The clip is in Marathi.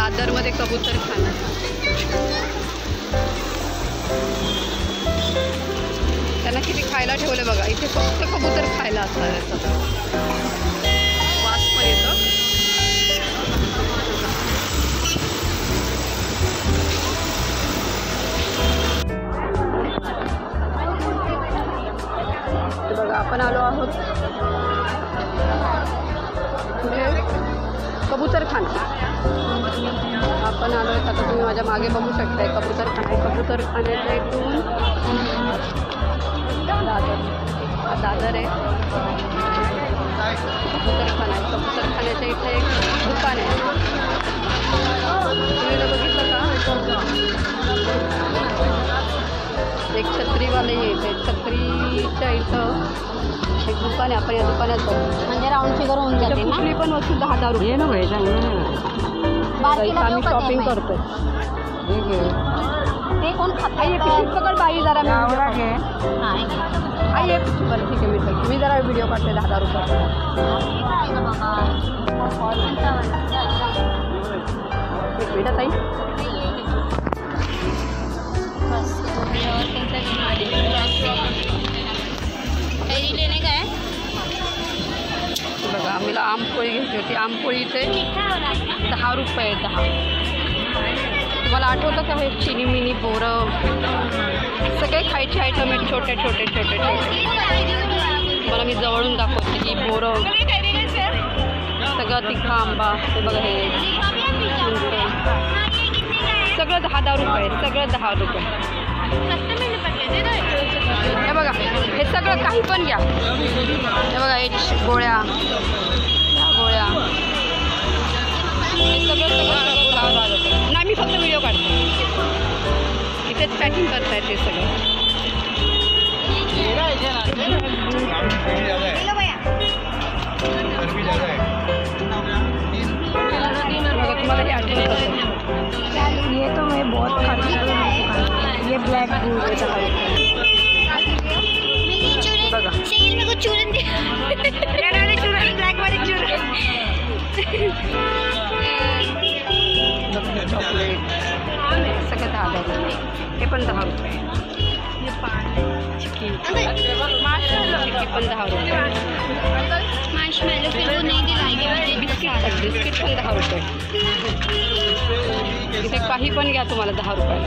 दादरमध्ये कबूतरखाना. त्यांना किती खायला ठेवले बघा. इथे फक्त कबूतर खायला असतात. वास पण येतो. बघा आपण आलो आहोत कबूतरखाना. आपण आलो आहे. आता तुम्ही माझ्या मागे बघू शकताय कबूतरखाना आहे. कबूतरखान्याच्या इथून दादर आहे. कबूतरखाना आहे. कबूतरखान्याच्या इथे एक दुकान आहे. तुम्ही बघितलं का? एक छत्रीवाले येते. छत्रीच्या इथं एक दुकान आहे. आपण या दुकानात जाऊ. म्हणजे राऊंड फिगर होऊन जाते ना. कुठली पण वस्तू 10,000 रुपये. आम्ही शॉपिंग करतोय. ते कोण खात आई पिशवी पकड बाई जरा. मी आई बरं ठीक आहे. मी जरा व्हिडिओ काढते 10,000 रुपये. एक मिनिट ताई. लेने का है बघा आम्हाला आमपोळी घ्यायची होती. आमपोळी इथे 10 रुपये. 10. तुम्हाला आठवतं का हे चिनी मिनी बोरं सगळे खायचे आयटम आहेत. छोटे छोटे छोटे छोटे. मला मी जवळून दाखवते की बोरं सगळं. तिखा आंबा हे बघा. हे सगळं 10,000 रुपये. सगळं 10 रुपये. हे बघा हे सगळं काही पण घ्या. हे बघा हे गोळ्या. ह्या गोळ्या हे सगळं सगळं 10,000 रुपये. नाही मी फक्त व्हिडिओ काढते. इथेच पॅकिंग करतायत ते सगळं. तुम्हाला हे आठवत असेल. ये तो मैं बहुत खाती हूँ. ये ब्लैक दूध है. बघा सेल में कुछ चूरन दे. चूरन ब्लैक वाले चूरन. चॉकलेट सगळं 10,000 रुपये. हे पण 10 रुपये. चिक्की चिक्की पण 10 रुपये. मार्शमैलो फिर वो नहीं दिलाएंगे मुझे. बिस्किट पण 10 रुपये. इथे काही पण घ्या तुम्हाला 10 रुपये.